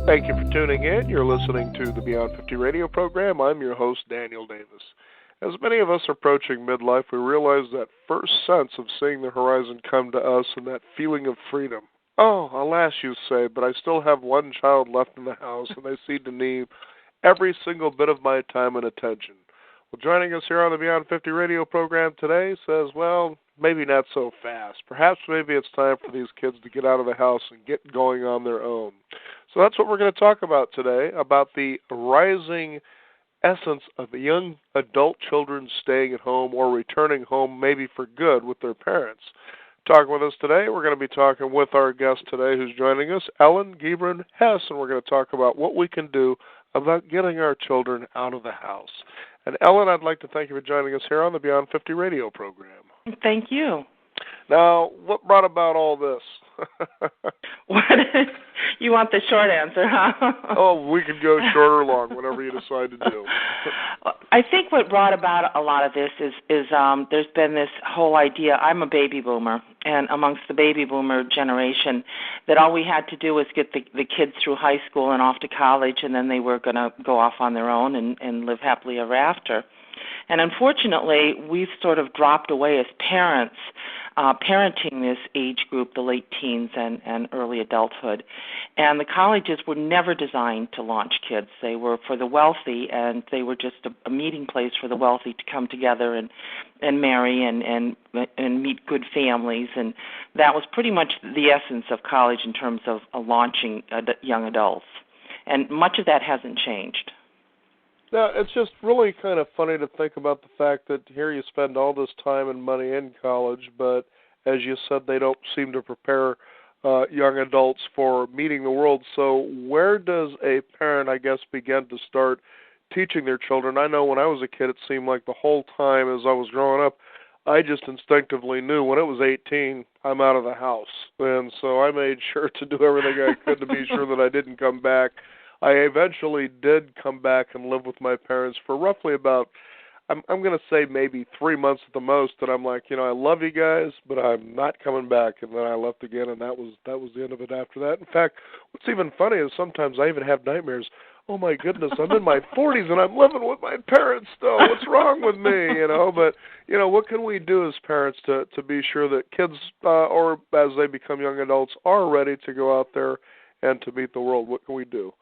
Thank you for tuning in. You're listening to the Beyond 50 radio program. I'm your host, Daniel Davis. As many of us are approaching midlife, we realize that first sense of seeing the horizon come to us and that feeling of freedom. Oh, alas, you say, but I still have one child left in the house, and they seem to need every single bit of my time and attention. Well, joining us here on the Beyond 50 radio program today says, well, maybe not so fast. Perhaps maybe it's time for these kids to get out of the house and get going on their own. So that's what we're going to talk about today, about the rising essence of the young adult children staying at home or returning home maybe for good with their parents. Talking with us today, we're going to be talking with our guest today who's joining us, Ellen Gibran-Hesse, and we're going to talk about what we can do about getting our children out of the house. And Ellen, I'd like to thank you for joining us here on the Beyond 50 radio program. Thank you. Now, what brought about all this? You want the short answer, huh? Oh, we can go short or long, whatever you decide to do. I think what brought about a lot of this is there's been this whole idea. I'm a baby boomer, and amongst the baby boomer generation, that all we had to do was get the kids through high school and off to college, and then they were going to go off on their own and live happily ever after. And unfortunately, we've sort of dropped away as parents, parenting this age group, the late teens and early adulthood. And the colleges were never designed to launch kids. They were for the wealthy, and they were just a meeting place for the wealthy to come together and marry and meet good families. And that was pretty much the essence of college in terms of launching young adults. And much of that hasn't changed. Now, it's just really kind of funny to think about the fact that here you spend all this time and money in college, but as you said, they don't seem to prepare young adults for meeting the world. So where does a parent, I guess, begin to start teaching their children? I know when I was a kid, it seemed like the whole time as I was growing up, I just instinctively knew when it was 18, I'm out of the house. And so I made sure to do everything I could to be sure that I didn't come back. I eventually did come back and live with my parents for roughly about, I'm going to say maybe 3 months at the most, and I'm like, I love you guys, but I'm not coming back. And then I left again, and that was the end of it after that. In fact, what's even funny is sometimes I even have nightmares. Oh, my goodness, I'm in my 40s, and I'm living with my parents still. What's wrong with me, But, what can we do as parents to be sure that kids, or as they become young adults, are ready to go out there and to meet the world? What can we do?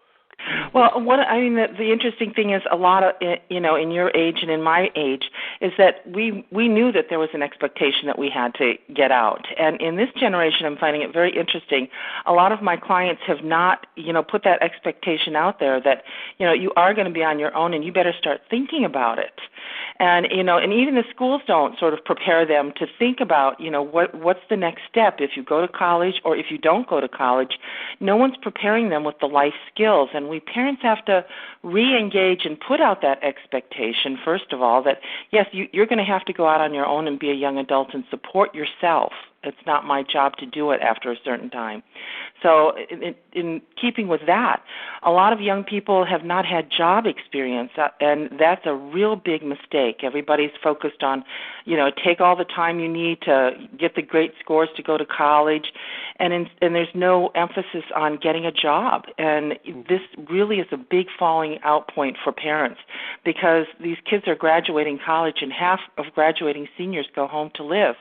Well, the interesting thing is a lot of, in your age and in my age, is that we knew that there was an expectation that we had to get out. And in this generation, I'm finding it very interesting. A lot of my clients have not, put that expectation out there that, you are going to be on your own and you better start thinking about it. And, and even the schools don't sort of prepare them to think about, what's the next step if you go to college or if you don't go to college. No one's preparing them with the life skills. And we parents have to re-engage and put out that expectation, first of all, that, yes, you're going to have to go out on your own and be a young adult and support yourself. It's not my job to do it after a certain time. So in keeping with that, a lot of young people have not had job experience, and that's a real big mistake. Everybody's focused on, take all the time you need to get the great scores to go to college, and there's no emphasis on getting a job. And this really is a big falling out point for parents because these kids are graduating college and half of graduating seniors go home to live.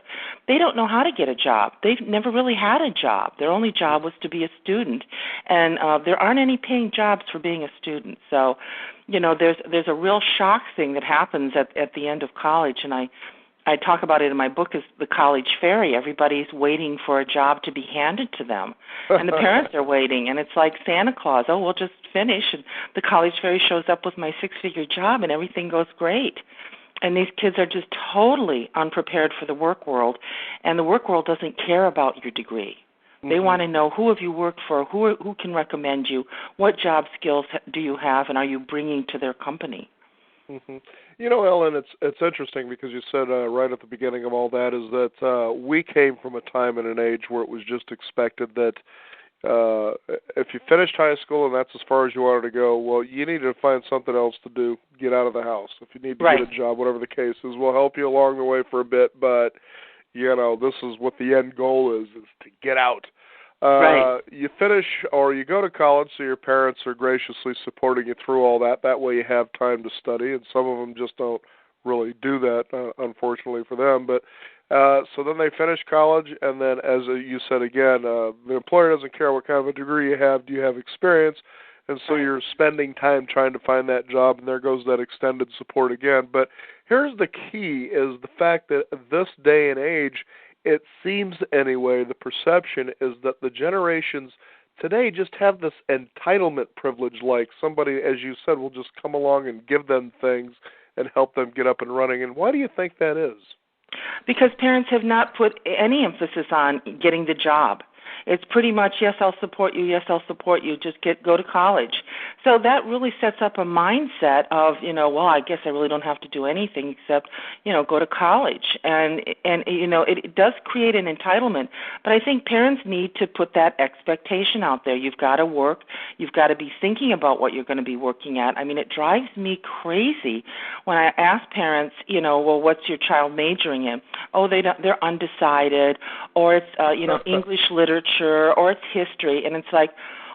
They don't know how to get a job. They've never really had a job. Their only job was to be a student, and there aren't any paying jobs for being a student. So, there's a real shock thing that happens at the end of college, and I talk about it in my book as the college fairy. Everybody's waiting for a job to be handed to them, and the parents are waiting, and it's like Santa Claus. Oh, we'll just finish, and the college fairy shows up with my 6-figure job, and everything goes great. And these kids are just totally unprepared for the work world, and the work world doesn't care about your degree. They want to know, who have you worked for, who can recommend you, what job skills do you have, and are you bringing to their company? Mm-hmm. Ellen, it's interesting because you said right at the beginning of all that is that we came from a time and an age where it was just expected that if you finished high school and that's as far as you wanted to go, well, you need to find something else to do, get out of the house. If you need to get a job, whatever the case is, we'll help you along the way for a bit, but, this is what the end goal is to get out. Right. You finish or you go to college, so your parents are graciously supporting you through all that. That way you have time to study, and some of them just don't really do that, unfortunately for them. But so then they finish college, and then, as you said again, the employer doesn't care what kind of a degree you have. Do you have experience? And so you're spending time trying to find that job, and there goes that extended support again. But here's the key, is the fact that this day and age, it seems anyway, the perception is that the generations today just have this entitlement privilege, like somebody, as you said, will just come along and give them things and help them get up and running. And why do you think that is? Because parents have not put any emphasis on getting the job. It's pretty much, yes, I'll support you, yes, I'll support you, just go to college. So that really sets up a mindset of, well, I guess I really don't have to do anything except, go to college. And it does create an entitlement. But I think parents need to put that expectation out there. You've got to work. You've got to be thinking about what you're going to be working at. I mean, it drives me crazy when I ask parents, well, what's your child majoring in? Oh, they're undecided, or it's, English literature, or it's history, and it's like,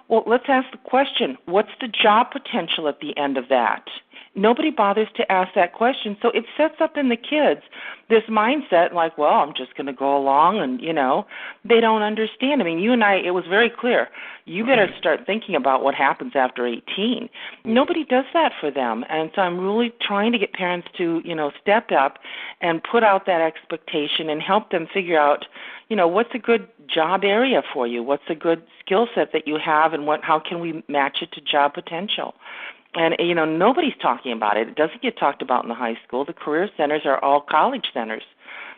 well, let's ask the question, what's the job potential at the end of that? Nobody bothers to ask that question, so it sets up in the kids this mindset like, well, I'm just going to go along, and, they don't understand. I mean, you and I, it was very clear, you better start thinking about what happens after 18. Nobody does that for them, and so I'm really trying to get parents to, step up and put out that expectation and help them figure out, what's a good job area for you? What's a good skill set that you have, and how can we match it to job potential? And, nobody's talking about it. It doesn't get talked about in the high school. The career centers are all college centers.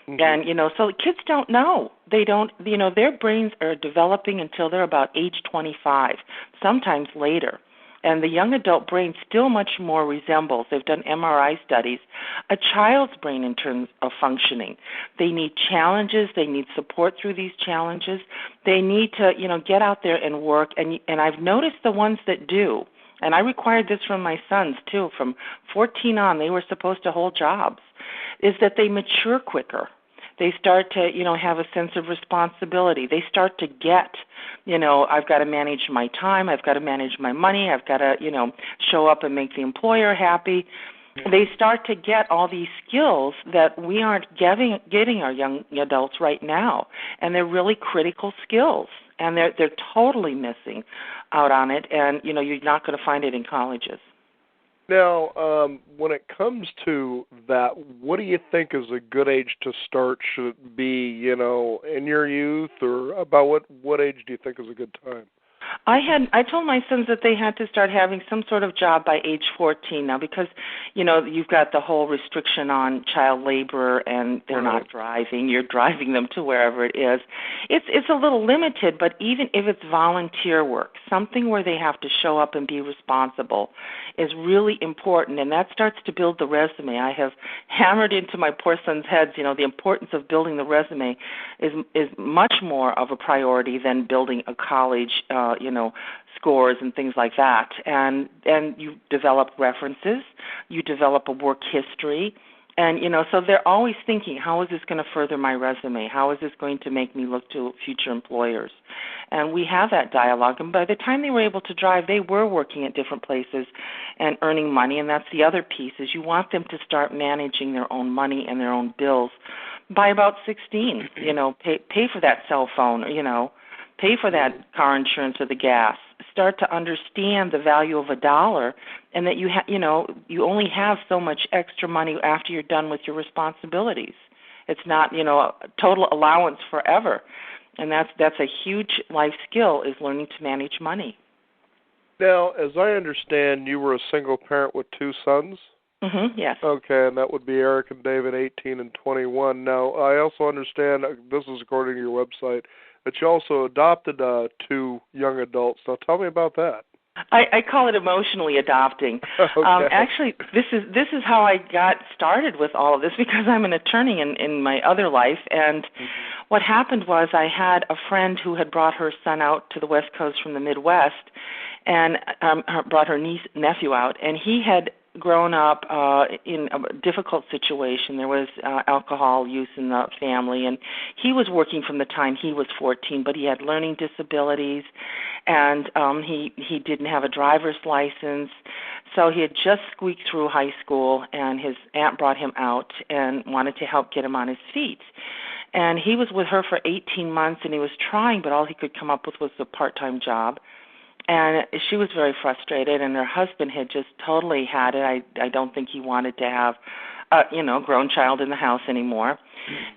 Mm-hmm. And, so the kids don't know. They don't, their brains are developing until they're about age 25, sometimes later. And the young adult brain still much more resembles, they've done MRI studies, a child's brain in terms of functioning. They need challenges. They need support through these challenges. They need to, get out there and work. And I've noticed the ones that do, and I required this from my sons, too. From 14 on, they were supposed to hold jobs, is that they mature quicker. They start to, have a sense of responsibility. They start to get, I've got to manage my time. I've got to manage my money. I've got to, show up and make the employer happy. They start to get all these skills that we aren't getting our young adults right now, and they're really critical skills. And they're totally missing out on it, and, you're not going to find it in colleges. Now, when it comes to that, what do you think is a good age to start? Should it be, in your youth, or about what age do you think is a good time? I told my sons that they had to start having some sort of job by age 14 now, because, you've got the whole restriction on child labor, and they're not driving. You're driving them to wherever it is. It's a little limited, but even if it's volunteer work, something where they have to show up and be responsible is really important, and that starts to build the resume. I have hammered into my poor sons' heads, the importance of building the resume is much more of a priority than building a college scores and things like that. And you develop references, you develop a work history, and, so they're always thinking, how is this going to further my resume? How is this going to make me look to future employers? And we have that dialogue. And by the time they were able to drive, they were working at different places and earning money. And that's the other piece, is you want them to start managing their own money and their own bills by about 16. Pay for that cell phone, pay for that car insurance or the gas. Start to understand the value of a dollar, and that you only have so much extra money after you're done with your responsibilities. It's not, a total allowance forever. And that's a huge life skill, is learning to manage money. Now, as I understand, you were a single parent with two sons? Mm-hmm, yes. Okay, and that would be Eric and David, 18 and 21. Now, I also understand, this is according to your website, that you also adopted two young adults. Now, tell me about that. I call it emotionally adopting. Okay. Actually, this is how I got started with all of this, because I'm an attorney in my other life, and what happened was I had a friend who had brought her son out to the West Coast from the Midwest, and brought her nephew out, and he had grown up in a difficult situation. There was alcohol use in the family, and he was working from the time he was 14, but he had learning disabilities, and he didn't have a driver's license. So he had just squeaked through high school, and his aunt brought him out and wanted to help get him on his feet. And he was with her for 18 months, and he was trying, but all he could come up with was a part-time job. And she was very frustrated, and her husband had just totally had it. I don't think he wanted to have a grown child in the house anymore.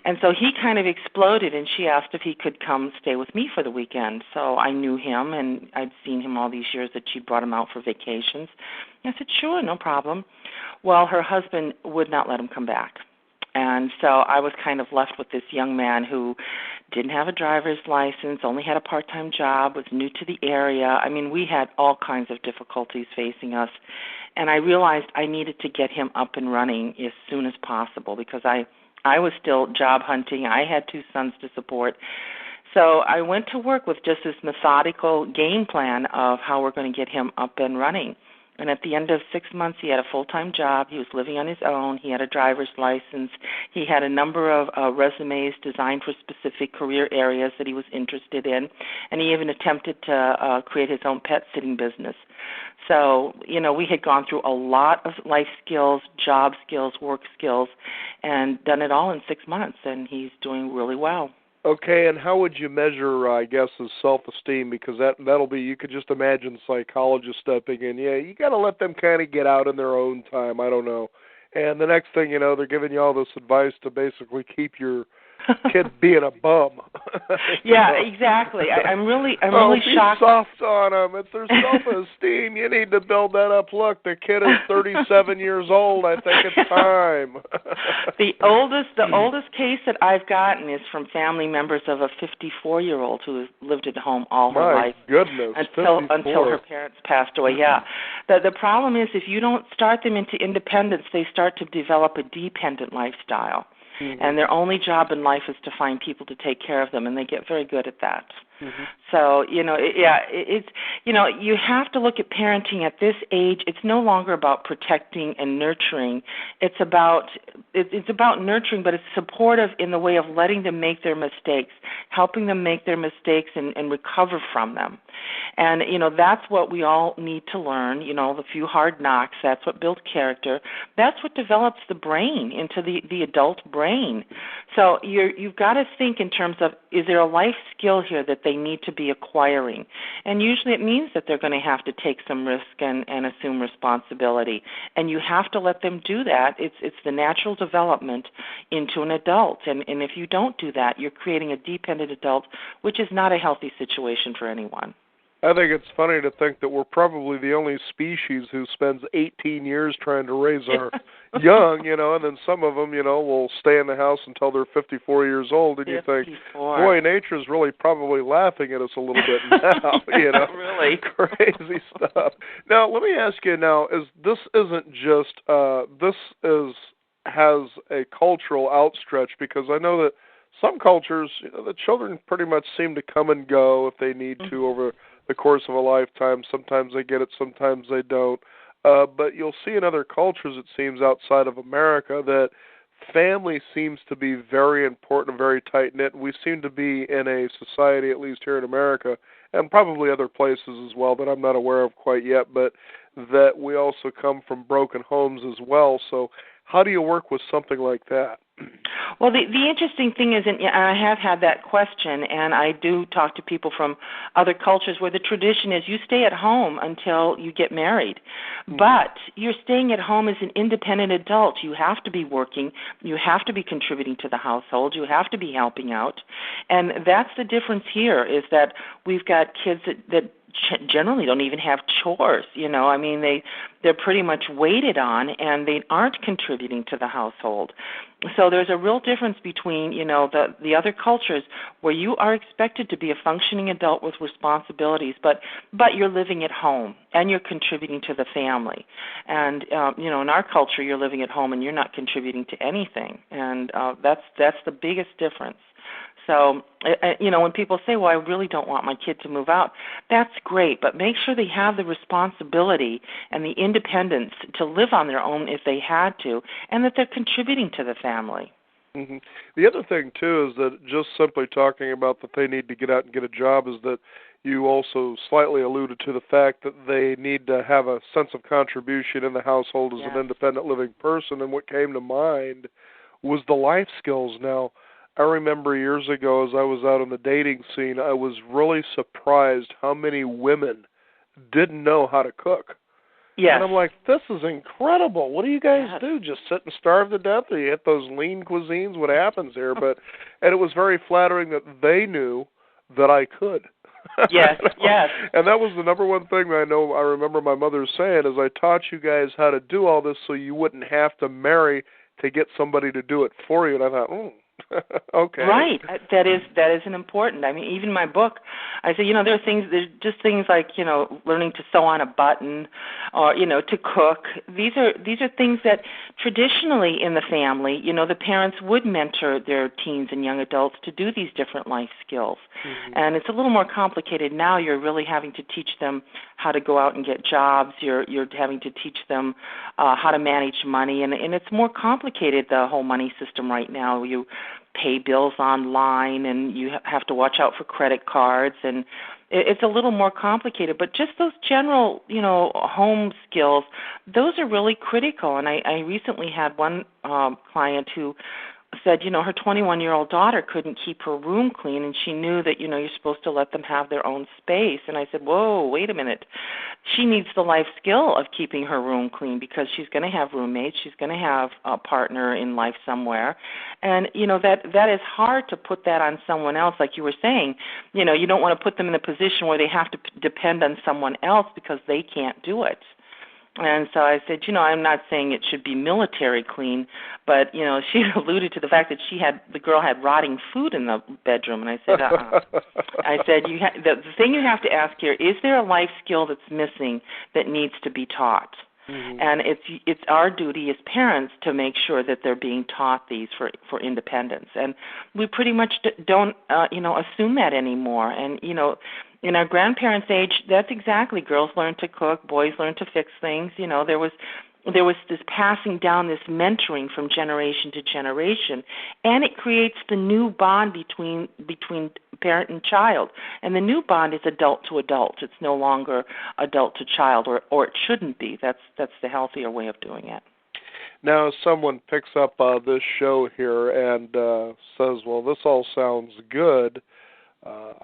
And so he kind of exploded, and she asked if he could come stay with me for the weekend. So I knew him, and I'd seen him all these years that she'd brought him out for vacations. I said, sure, no problem. Well, her husband would not let him come back. And so I was kind of left with this young man who didn't have a driver's license, only had a part-time job, was new to the area. I mean, we had all kinds of difficulties facing us. And I realized I needed to get him up and running as soon as possible because I was still job hunting. I had 2 sons to support. So I went to work with just this methodical game plan of how we're going to get him up and running. And at the end of 6 months, he had a full-time job. He was living on his own. He had a driver's license. He had a number of resumes designed for specific career areas that he was interested in. And he even attempted to create his own pet sitting business. So, we had gone through a lot of life skills, job skills, work skills, and done it all in 6 months. And he's doing really well. Okay, and how would you measure, I guess, his self-esteem? Because that'll be, you could just imagine psychologists stepping in. Yeah, you got to let them kind of get out in their own time. I don't know. And the next thing you know, they're giving you all this advice to basically keep your kid being a bum. Yeah, exactly. I'm really shocked. Be soft on them. It's their self-esteem. You need to build that up. Look, the kid is 37 years old. I think it's time. The oldest case that I've gotten is from family members of a 54-year-old who has lived at home all her life. My goodness, until her parents passed away. Yeah. The problem is if you don't start them into independence, they start to develop a dependent lifestyle. Mm-hmm. And their only job in life is to find people to take care of them, and they get very good at that. Mm-hmm. So, it's you have to look at parenting at this age. It's no longer about protecting and nurturing. It's about nurturing, but it's supportive in the way of letting them make their mistakes, helping them make their mistakes and recover from them. And, that's what we all need to learn, the few hard knocks. That's what builds character. That's what develops the brain into the adult brain. So you've got to think in terms of, is there a life skill here that they need to be acquiring? And usually it means that they're going to have to take some risk and assume responsibility. And you have to let them do that. It's the natural development into an adult. And if you don't do that, you're creating a dependent adult, which is not a healthy situation for anyone. I think it's funny to think that we're probably the only species who spends 18 years trying to raise our young, and then some of them, will stay in the house until they're 54 years old, and 54. You think, boy, nature's really probably laughing at us a little bit now, Really? Crazy stuff. Now, let me ask you now, this has a cultural outstretch, because I know that some cultures, the children pretty much seem to come and go if they need to over the course of a lifetime. Sometimes they get it, sometimes they don't. But you'll see in other cultures, it seems, outside of America, that family seems to be very important, very tight-knit. We seem to be in a society, at least here in America, and probably other places as well that I'm not aware of quite yet, but that we also come from broken homes as well. So how do you work with something like that? Well, the interesting thing is, and I have had that question, and I do talk to people from other cultures where the tradition is you stay at home until you get married. Mm-hmm. But you're staying at home as an independent adult. You have to be working. You have to be contributing to the household. You have to be helping out. And that's the difference here, is that we've got kids that generally don't even have chores, they're pretty much waited on, and they aren't contributing to the household. So there's a real difference between, the other cultures where you are expected to be a functioning adult with responsibilities, but you're living at home and you're contributing to the family. And, in our culture, you're living at home and you're not contributing to anything. And that's the biggest difference. So, when people say, well, I really don't want my kid to move out, that's great, but make sure they have the responsibility and the independence to live on their own if they had to, and that they're contributing to the family. Mm-hmm. The other thing, too, is that just simply talking about that they need to get out and get a job is that you also slightly alluded to the fact that they need to have a sense of contribution in the household as an independent living person, and what came to mind was the life skills. Now, I remember years ago as I was out on the dating scene, I was really surprised how many women didn't know how to cook. Yes. And I'm like, this is incredible. What do you guys do? Just sit and starve to death? Or you hit those lean cuisines? What happens here? And it was very flattering that they knew that I could. Yes, yes. And that was the number one thing that I remember my mother saying is I taught you guys how to do all this so you wouldn't have to marry to get somebody to do it for you. And I thought, okay. Right. That is an important. I mean, even in my book, I say, there's just things like, learning to sew on a button or, to cook. These are things that traditionally in the family, the parents would mentor their teens and young adults to do these different life skills. Mm-hmm. And it's a little more complicated now. You're really having to teach them how to go out and get jobs. You're having to teach them how to manage money. And it's more complicated, the whole money system right now. You pay bills online, and you have to watch out for credit cards, and it's a little more complicated. But just those general, home skills, those are really critical. And I recently had one client who said, her 21-year-old daughter couldn't keep her room clean, and she knew that, you're supposed to let them have their own space. And I said, whoa, wait a minute. She needs the life skill of keeping her room clean because she's going to have roommates. She's going to have a partner in life somewhere. And, that is hard to put that on someone else. Like you were saying, you don't want to put them in a position where they have to depend on someone else because they can't do it. And so I said, I'm not saying it should be military clean, but, she alluded to the fact that the girl had rotting food in the bedroom. And I said, I said, the thing you have to ask here, is there a life skill that's missing that needs to be taught? Mm-hmm. And it's our duty as parents to make sure that they're being taught these for independence. And we pretty much don't, assume that anymore. And, in our grandparents' age, that's exactly. Girls learn to cook, boys learn to fix things. There was this passing down, this mentoring from generation to generation, and it creates the new bond between parent and child. And the new bond is adult to adult. It's no longer adult to child, or it shouldn't be. That's the healthier way of doing it. Now, if someone picks up this show here and says, well, this all sounds good,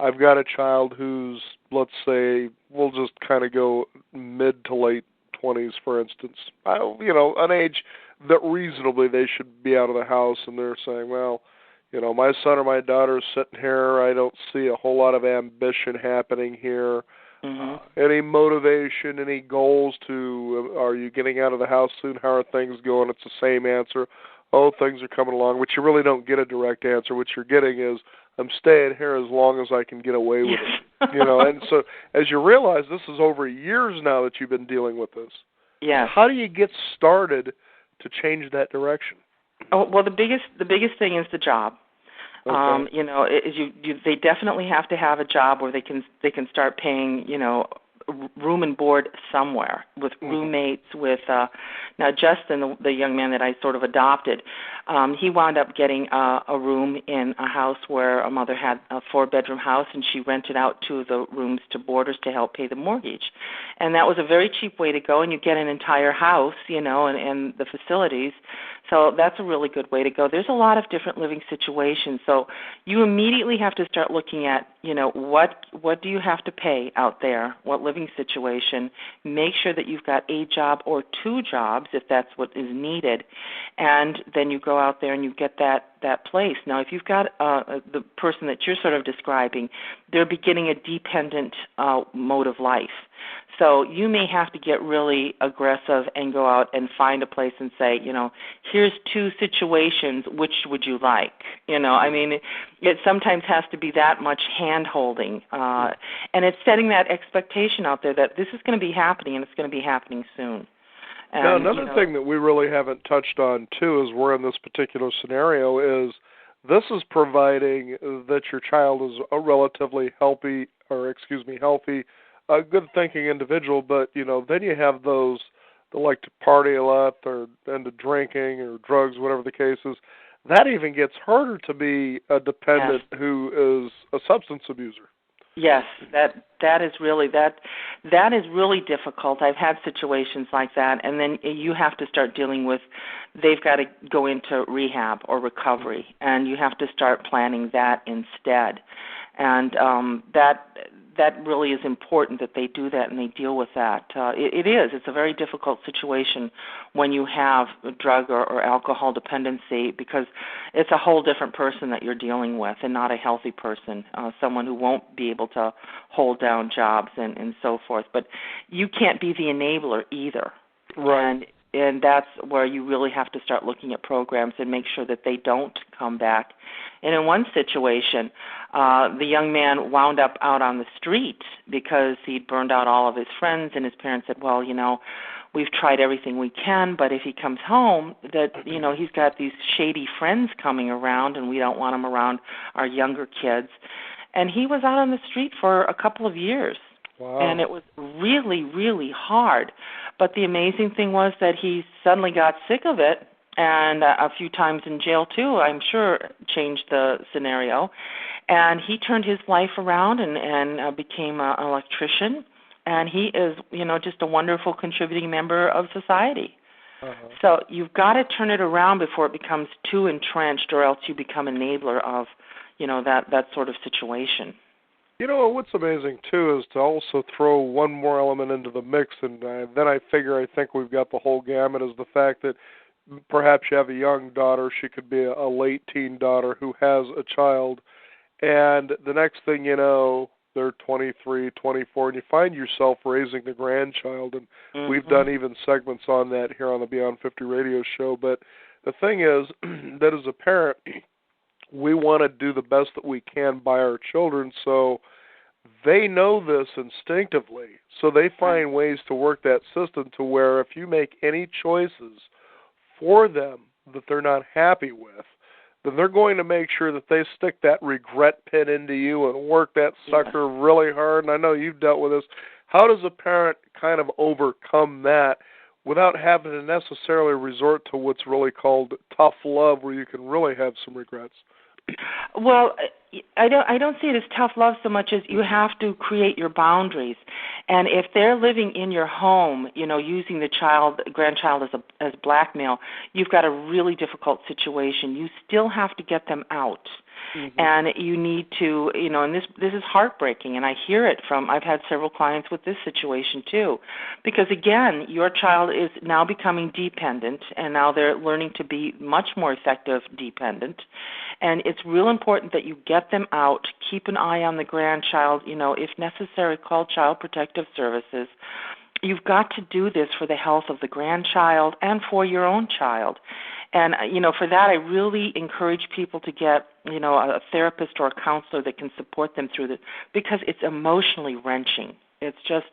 I've got a child who's, let's say, we'll just kind of go mid to late 20s, for instance, an age that reasonably they should be out of the house, and they're saying, well, my son or my daughter's sitting here, I don't see a whole lot of ambition happening here. Mm-hmm. Any motivation, any goals are you getting out of the house soon? How are things going? It's the same answer. Oh, things are coming along, but you really don't get a direct answer. What you're getting is, I'm staying here as long as I can get away with it. And so as you realize, this is over years now that you've been dealing with this. Yeah. How do you get started to change that direction? Oh, well, the biggest thing is the job. Okay. They definitely have to have a job where they can start paying, room and board somewhere with roommates. With now Justin, the young man that I sort of adopted, he wound up getting a room in a house where a mother had a 4-bedroom house, and she rented out 2 of the rooms to boarders to help pay the mortgage. And that was a very cheap way to go, and you get an entire house, and the facilities. So that's a really good way to go. There's a lot of different living situations. So you immediately have to start looking at, what do you have to pay out there? What living situation? Make sure that you've got a job or 2 jobs if that's what is needed. And then you go out there and you get that place. Now, if you've got the person that you're sort of describing, they're beginning a dependent mode of life. So you may have to get really aggressive and go out and find a place and say, here's 2 situations, which would you like? It sometimes has to be that much hand-holding. And it's setting that expectation out there that this is going to be happening, and it's going to be happening soon. And, now, another thing that we really haven't touched on, too, as we're in this particular scenario is This is providing that your child is a relatively healthy, a good-thinking individual. But then you have those that like to party a lot, or into drinking or drugs, whatever the case is. That even gets harder to be a dependent who is a substance abuser. Yes, that is really difficult. I've had situations like that, and then you have to start dealing with. They've got to go into rehab or recovery, and you have to start planning that instead. And that really is important that they do that and they deal with that. It's a very difficult situation when you have drug or alcohol dependency, because it's a whole different person that you're dealing with and not a healthy person, someone who won't be able to hold down jobs and so forth. But you can't be the enabler either. Right. And that's where you really have to start looking at programs and make sure that they don't come back. And in one situation, the young man wound up out on the street because he'd burned out all of his friends, and his parents said, well, we've tried everything we can, but if he comes home, that, he's got these shady friends coming around, and we don't want him around our younger kids. And he was out on the street for a couple of years. Wow. And it was really, really hard. But the amazing thing was that he suddenly got sick of it, and a few times in jail, too, I'm sure changed the scenario. And he turned his life around and became an electrician. And he is, just a wonderful contributing member of society. Uh-huh. So you've got to turn it around before it becomes too entrenched, or else you become an enabler of, that sort of situation. What's amazing, too, is to also throw one more element into the mix, and then I think we've got the whole gamut, is the fact that perhaps you have a young daughter, she could be a late teen daughter who has a child, and the next thing you know, they're 23, 24, and you find yourself raising the grandchild, and we've done even segments on that here on the Beyond 50 radio show, but the thing is that as a parent, we want to do the best that we can by our children, so they know this instinctively. So they find ways to work that system to where if you make any choices for them that they're not happy with, then they're going to make sure that they stick that regret pin into you and work that sucker really hard. And I know you've dealt with this. How does a parent kind of overcome that without having to necessarily resort to what's really called tough love, where you can really have some regrets? Well, I don't see it as tough love so much as you have to create your boundaries. And if they're living in your home, using the grandchild as blackmail, you've got a really difficult situation. You still have to get them out. Mm-hmm. And you need to, and this is heartbreaking, and I hear it I've had several clients with this situation too, because again, your child is now becoming dependent, and now they're learning to be much more effective dependent, and it's real important that you get them out, keep an eye on the grandchild, if necessary, call Child Protective Services. You've got to do this for the health of the grandchild and for your own child. And, for that, I really encourage people to get, a therapist or a counselor that can support them through this, because it's emotionally wrenching. It's just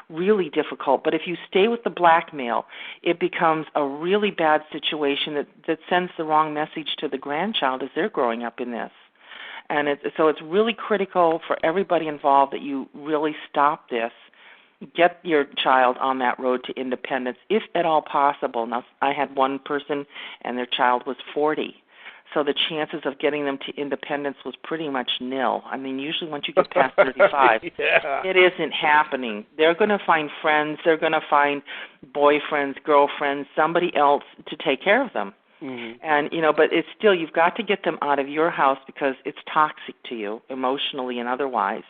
really difficult. But if you stay with the blackmail, it becomes a really bad situation that sends the wrong message to the grandchild as they're growing up in this. And so it's really critical for everybody involved that you really stop this. Get your child on that road to independence, if at all possible. Now, I had one person, and their child was 40. So the chances of getting them to independence was pretty much nil. I mean, usually once you get past 35, it isn't happening. They're going to find friends. They're going to find boyfriends, girlfriends, somebody else to take care of them. Mm-hmm. And, but it's still, you've got to get them out of your house because it's toxic to you, emotionally and otherwise,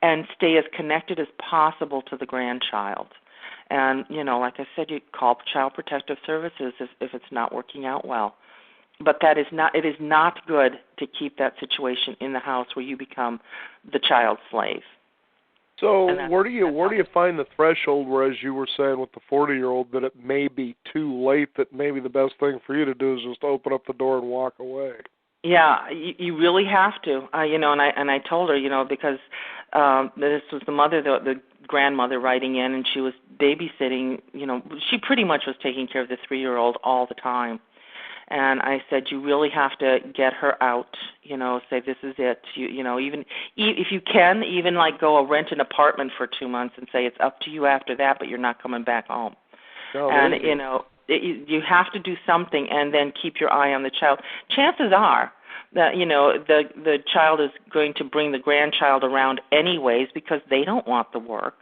and stay as connected as possible to the grandchild. And, like I said, you call Child Protective Services if it's not working out well. But it is not good to keep that situation in the house where you become the child's slave. So where do you find the threshold where, as you were saying with the 40-year-old, that it may be too late, that maybe the best thing for you to do is just open up the door and walk away? Yeah, you really have to. And I told her, because this was the mother, the grandmother writing in, and she was babysitting. She pretty much was taking care of the 3-year-old all the time. And I said, you really have to get her out, say this is it. Even if you can, even like go rent an apartment for 2 months and say it's up to you after that, but you're not coming back home. Oh, and, really? you have to do something and then keep your eye on the child. Chances are that, the child is going to bring the grandchild around anyways because they don't want the work.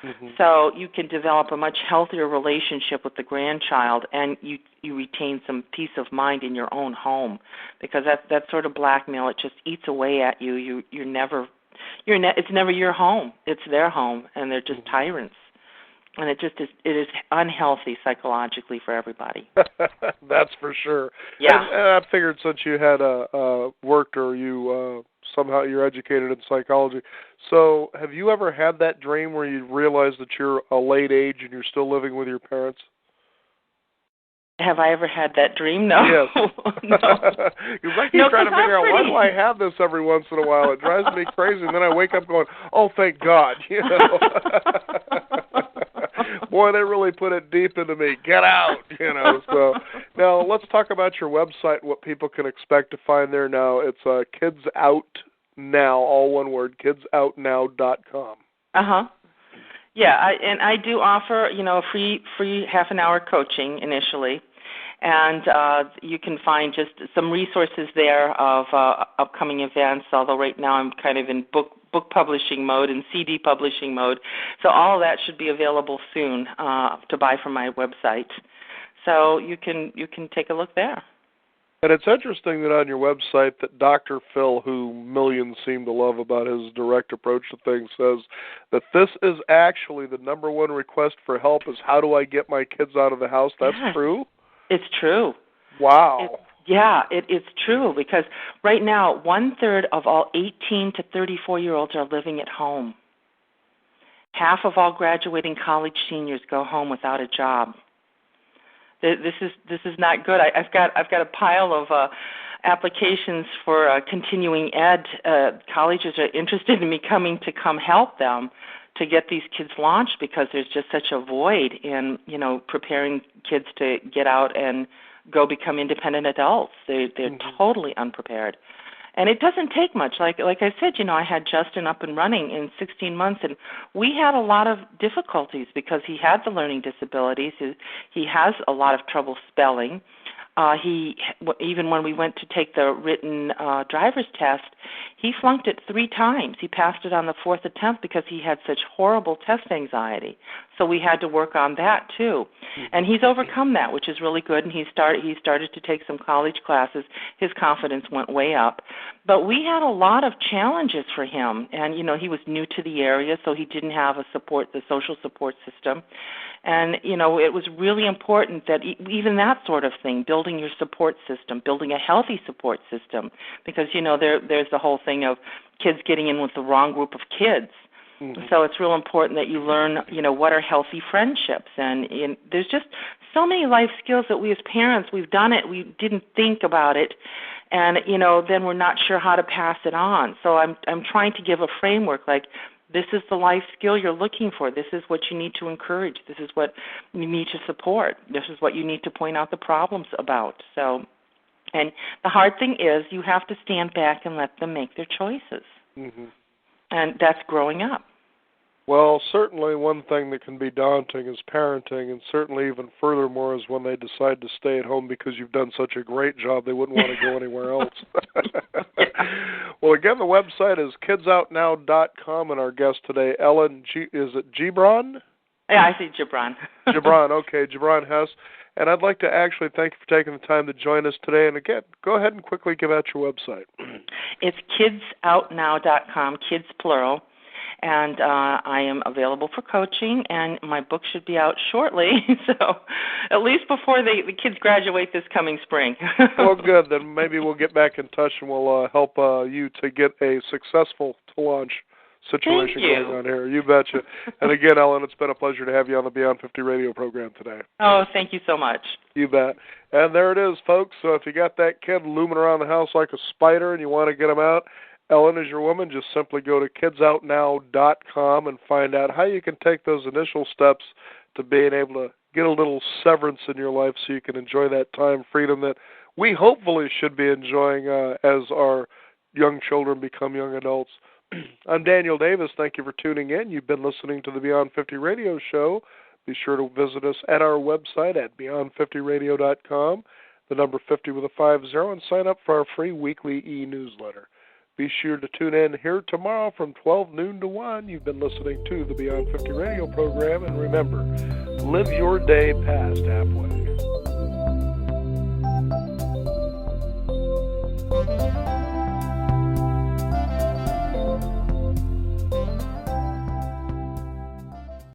Mm-hmm. So you can develop a much healthier relationship with the grandchild, and you retain some peace of mind in your own home, because that sort of blackmail, it just eats away at you. It's never your home. It's their home, and they're just tyrants. And it is unhealthy psychologically for everybody. That's for sure. Yeah. And I figured since you had worked or you somehow you're educated in psychology, so have you ever had that dream where you realize that you're a late age and you're still living with your parents? Have I ever had that dream? No. Yes. No. Because I keep trying to figure out, why do I have this every once in a while? It drives me crazy, and then I wake up going, oh, thank God, Boy, they really put it deep into me. Get out, So now let's talk about your website, what people can expect to find there now. It's Kids Out Now, all one word, kidsoutnow.com. Uh-huh. Yeah, I do offer, free half-an-hour coaching initially, and you can find just some resources there of upcoming events, although right now I'm kind of in book publishing mode and CD publishing mode, so all of that should be available soon to buy from my website. So you can take a look there. And it's interesting that on your website that Dr. Phil, who millions seem to love about his direct approach to things, says that this is actually the number one request for help is how do I get my kids out of the house? That's true? It's true. Wow. It's true, because right now 1/3 of all 18 to 34-year-olds are living at home. Half of all graduating college seniors go home without a job. This is not good. I've got a pile of applications for continuing ed. Colleges are interested in me coming to come help them to get these kids launched, because there's just such a void in preparing kids to get out and go become independent adults. They're totally unprepared. And it doesn't take much. Like I said, I had Justin up and running in 16 months, and we had a lot of difficulties because he had the learning disabilities. He has a lot of trouble spelling. Even when we went to take the written driver's test, he flunked it 3 times. He passed it on the 4th attempt because he had such horrible test anxiety. So we had to work on that too. And he's overcome that, which is really good. And he started to take some college classes. His confidence went way up. But we had a lot of challenges for him. And he was new to the area, so he didn't have the social support system. And, it was really important that even that sort of thing, building your support system, building a healthy support system, because, there's the whole thing of kids getting in with the wrong group of kids. Mm-hmm. So it's real important that you learn, what are healthy friendships. And there's just so many life skills that we as parents, we've done it, we didn't think about it, and, then we're not sure how to pass it on. So I'm trying to give a framework like, this is the life skill you're looking for. This is what you need to encourage. This is what you need to support. This is what you need to point out the problems about. So, and the hard thing is you have to stand back and let them make their choices. Mm-hmm. And that's growing up. Well, certainly one thing that can be daunting is parenting, and certainly even furthermore is when they decide to stay at home because you've done such a great job, they wouldn't want to go anywhere else. Well, again, the website is kidsoutnow.com, and our guest today, Ellen, is it Gibran? Yeah, I see Gibran. Gibran, okay, Gibran-Hesse. And I'd like to actually thank you for taking the time to join us today. And again, go ahead and quickly give out your website. It's kidsoutnow.com, kids plural. And I am available for coaching, and my book should be out shortly, so at least before the kids graduate this coming spring. Well, good. Then maybe we'll get back in touch, and we'll help you to get a successful launch situation going on here. You betcha. And again, Ellen, it's been a pleasure to have you on the Beyond 50 radio program today. Oh, thank you so much. You bet. And there it is, folks. So if you got that kid looming around the house like a spider and you want to get him out, Ellen is your woman. Just simply go to kidsoutnow.com and find out how you can take those initial steps to being able to get a little severance in your life so you can enjoy that time freedom that we hopefully should be enjoying as our young children become young adults. I'm Daniel Davis. Thank you for tuning in. You've been listening to the Beyond 50 Radio Show. Be sure to visit us at our website at beyond50radio.com, the number 50 with a 50, and sign up for our free weekly e-newsletter. Be sure to tune in here tomorrow from 12 noon to 1. You've been listening to the Beyond 50 Radio program, and remember, live your day past halfway.